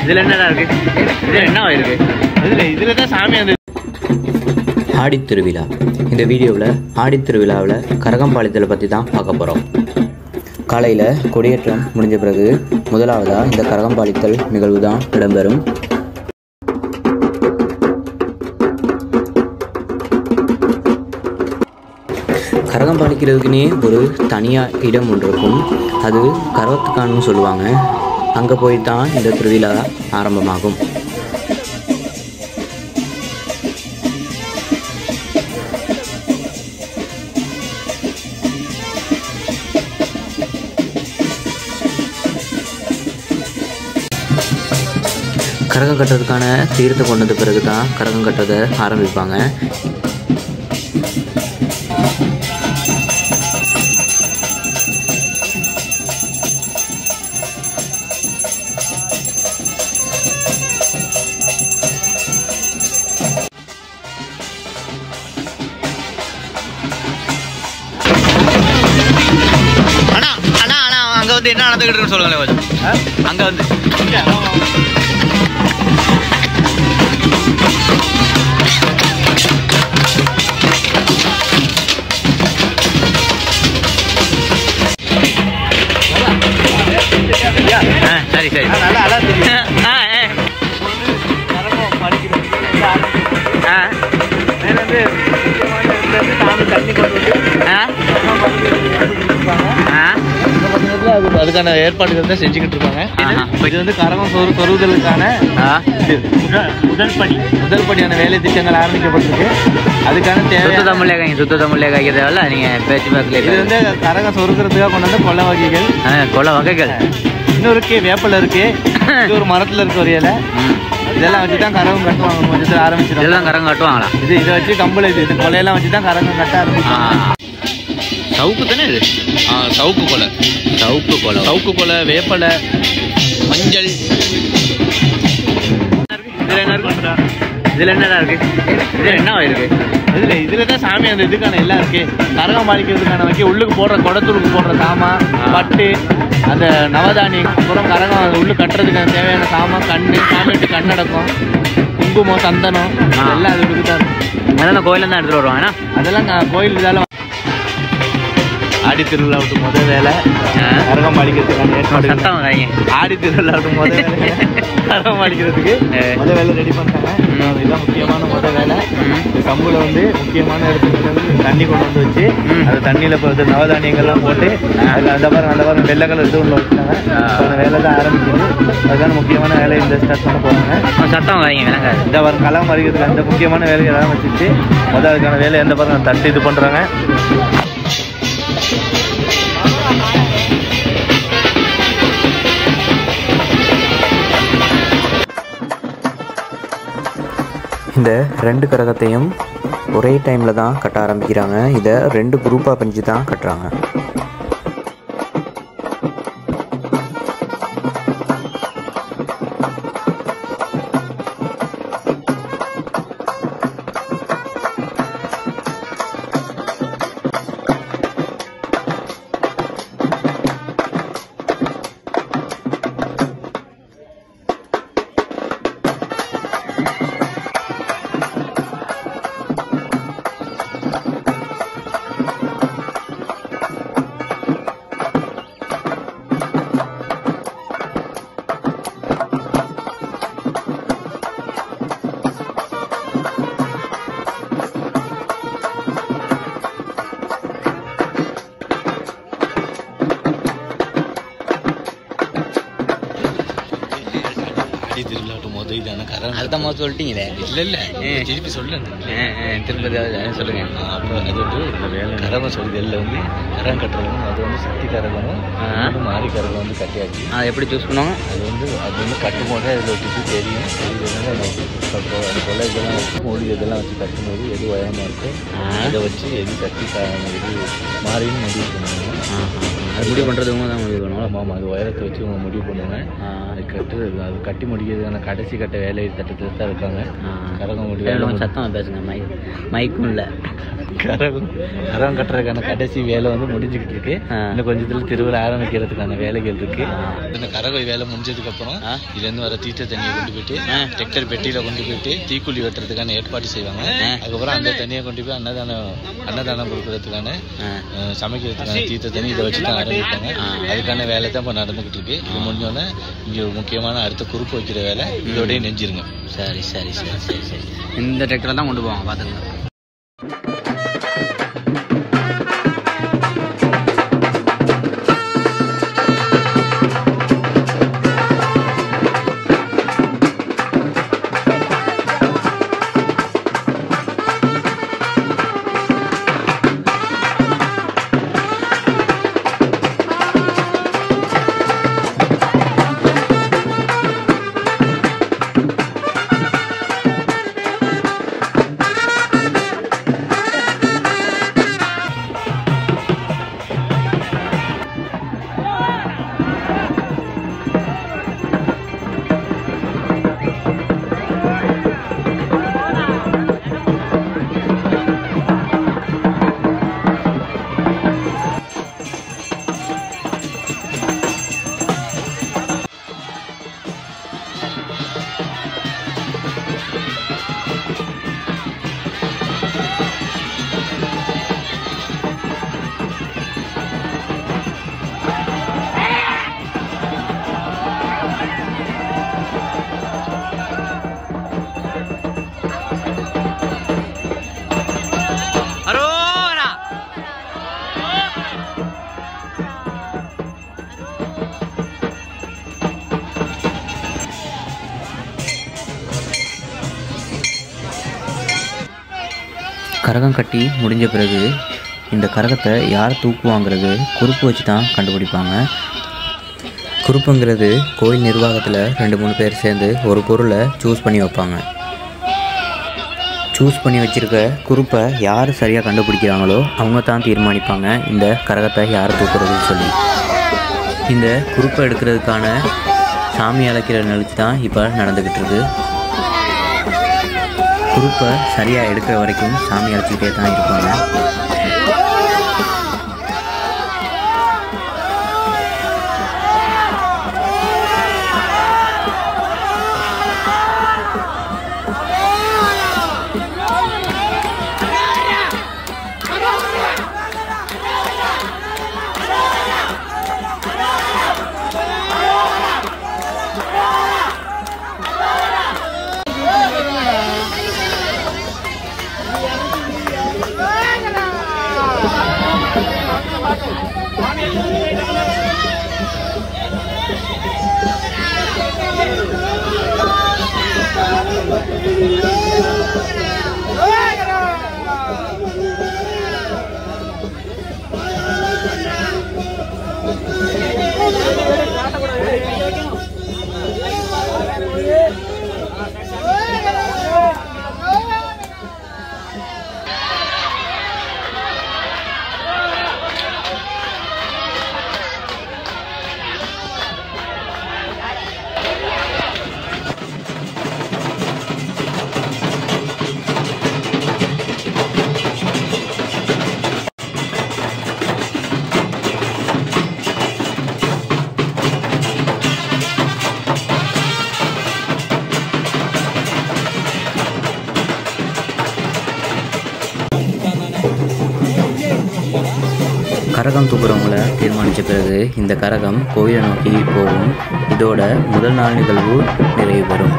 இதில் என்னடா இருக்கு? இதில் என்ன இருக்கு? இதில் தான் சாமி வந்து ஆடித்திருவிழா. இந்த வீடியோவில் ஆடித்திருவிழாவில் கரகம்பாளித்தலை பற்றி தான் பார்க்க போகிறோம். காலையில் கொடியேற்றம் முடிஞ்ச பிறகு முதலாவதாக இந்த கரகம்பாளித்தல் நிகழ்வு தான் இடம்பெறும். கரகம் பாலிக்கிறதுக்குன்னே ஒரு தனியாக இடம் ஒன்று இருக்கும். அது கரவத்துக்கான்னு சொல்லுவாங்க. அங்கே போய் தான் இந்த திருவிழா ஆரம்பமாகும். கரகம் கட்டுறதுக்கான தீர்த்தை கொண்டது பிறகு தான் கரகம் கட்டுறதை ஆரம்பிப்பாங்க. அங்கே வந்து என்ன நடந்துக்கிட்டு சொல்லுங்களேன் கொஞ்சம். அங்கே வந்து சரி சரி அதுக்கான ஏற்பாடுகள் தான் செஞ்சுக்கிட்டு இருக்காங்க. இது வந்து கரகம் சொருகுதலுக்கான முதல் படியான வேலை திட்டங்கள் ஆரம்பிக்கப்பட்டிருக்கு. அதுக்கான தேவை சுத்த தமிழ்ல காய்க்கிறதால நீங்க பேச்சு பார்க்கல. இது வந்து கரகம் சொருகிறதுக்காக கொண்டு வந்த கொலை வகைகள் இன்னும் இருக்கு. வேப்பலை இருக்கு, இது ஒரு மரத்துல இருக்க ஒரு இலை. இதெல்லாம் வச்சு தான் கரகம் கட்டுவாங்க. கொஞ்சத்தில் ஆரம்பிச்சிடும். இதெல்லாம் கரகம் கட்டுவாங்களா? இதை வச்சு கம்பளை இது கொலையெல்லாம் வச்சு தான் கரகம் கட்ட ஆரம்பிச்சாங்க. சவுக்கு தானே இது? சவுக்கு கொலை வேப்பலை மஞ்சள். இதில் என்னடா இருக்கு? இதில் என்ன இருக்கு? இதில் தான் சாமி அந்த இதுக்கான எல்லாம் இருக்கு. கரகம் பாலிக்கிறதுக்கான வைக்க உள்ளுக்கு போடுற குடத்தூருக்கு போடுற சாமான், பட்டு, அந்த நவதானியம், அப்புறம் கரகம் உள்ளு கட்டுறதுக்கான தேவையான சாமான், சாமிட்டு கண்ணடக்கம், குங்குமம், சந்தனம் எல்லாம் அது தான் இருக்கும். அதெல்லாம் கோயிலில் தான் எடுத்துகிட்டு வருவாங்க. அதெல்லாம் கோயில் இதால் ஆடி திருவிழாவுக்கு முதல் வேலை கரகம் பாலிக்கிறதுக்கான ஏற்பாடு. ஆடி திருவிழாவுக்கு முதல் வேலை கரகம் பாலிக்கிறதுக்கு முதல் வேலை ரெடி பண்ணிட்டாங்க. இதுதான் முக்கியமான முதல் வேலை. கம்புல வந்து முக்கியமான இடத்துல வந்து தண்ணி கொண்டு வந்து வச்சு அந்த தண்ணியில் இப்போ நவதானியங்கள்லாம் போட்டு அதில் அந்த பாருங்க வெள்ளை கலர் இது ஒன்று வச்சுட்டாங்க. அந்த வேலை தான் ஆரம்பிக்குது. அதுக்கான முக்கியமான வேலை இந்த ஸ்டார்ட் பண்ண போகிறாங்க. சட்டம் வாங்கிங்க இந்த பாருங்க கரகம் பாலிக்கிறதுக்கு அந்த முக்கியமான வேலையெல்லாம் வச்சுட்டு முதல் அதுக்கான வேலை எந்த பாருங்க தட்டு இது பண்ணுறாங்க. இந்த 2 கரகத்தையும் ஒரே டைமில் தான் கட்ட ஆரம்பிக்கிறாங்க. இதை 2 குரூப்பாக பிரிஞ்சு தான் கட்டுறாங்க. அதுதான் சொல்லிட்டீங்களே. இல்லை திருப்பி சொல்லுங்க. திரும்ப சொல்லுங்க. அப்போ அது வந்து இந்த வேலை கரகம் சொல்லி வெளில வந்து கரகம் கட்டுறவங்க அது வந்து சக்தி கரகம் மாறி கரகம் வந்து கட்டியாச்சு. அதை எப்படி சூஸ் பண்ணுவாங்க? அது வந்து கட்டும் போதே அதில் வச்சுட்டு தெரியும். அந்த கொலை இதெல்லாம் வச்சு மொழி இதெல்லாம் வச்சு கட்டும்போது எது உயரமாக இருக்கோ அதை வச்சு எது சக்தி எது மாறின்னு முடிவு பண்ணுவாங்க. அது முடிவு பண்ணுறது இவங்க தான் முடிவு பண்ணுவோம். ஆமாம், அது உயரத்தை வச்சு இவங்க முடிவு பண்ணுவாங்க. அது கட்டி முடிக்கிறதுக்கான கடைசி கட்ட வேலை தட்டத்தில் தான் இருக்காங்க. கரகம் முடிவு சத்தம் பேசுங்க, மைக்கும் இல்லை. கரகம் கட்டுறதுக்கான கடைசி வேலை வந்து முடிஞ்சுக்கிட்டு இருக்கு. இன்னும் கொஞ்சத்தில் திருவிழா ஆரம்பிக்கிறதுக்கான வேலைகள் இருக்கு. இந்த கரகம் வேலை முடிஞ்சதுக்கப்புறம் இதுலேருந்து வர தீர்த்த தண்ணியை கொண்டு போயிட்டு டிராக்டர் பெட்டியில் கொண்டு போயிட்டு தீக்குழி வெட்டுறதுக்கான ஏற்பாடு செய்வாங்க. அதுக்கப்புறம் அந்த தண்ணியை கொண்டு போய் அன்னதானம் கொடுக்கறதுக்கான சமைக்கிறதுக்கான தீர்த்த தண்ணி இதை வச்சு தான் ஆரம்பிப்பாங்க. அதுக்கான வேலை தான் இப்போ நடந்துகிட்டு இருக்கு. இது முடிஞ்சோடனே இங்கே முக்கியமான அடுத்த குறுப்பு வைக்கிற வேலை இதோடய நெஞ்சிருங்க. சரி சரி சரி சரி சரி. இந்த டிராக்டரில் தான் கொண்டு போவாங்க, பார்த்துக்கலாம். கரகம் கட்டி முடிஞ்ச பிறகு இந்த கரகத்தை யார் தூக்குவாங்கிறது குறுப்பு வச்சு தான் கண்டுபிடிப்பாங்க. குறுப்புங்கிறது கோயில் நிர்வாகத்தில் 2-3 பேர் சேர்ந்து ஒரு பொருளை சூஸ் பண்ணி வைப்பாங்க. சூஸ் பண்ணி வச்சுருக்க குறுப்பை யார் சரியாக கண்டுபிடிக்கிறாங்களோ அவங்க தான் தீர்மானிப்பாங்க இந்த கரகத்தை யார் தூக்குறதுன்னு சொல்லி. இந்த குறுப்பை எடுக்கிறதுக்கான சாமி அழைக்கிற நிகழ்ச்சி தான் இப்போ நடந்துக்கிட்டு இருக்கு. குறுப்பை சரியாக எடுக்கிற வரைக்கும் சாமி அழைச்சிக்கிட்டே தான் இருப்பாங்க. கரகம் தூக்குறவங்கள தீர்மானித்த பிறகு இந்த கரகம் கோயிலை நோக்கி போகும். இதோட முதல் நாள் நிகழ்வு நிறைவு பெறும்.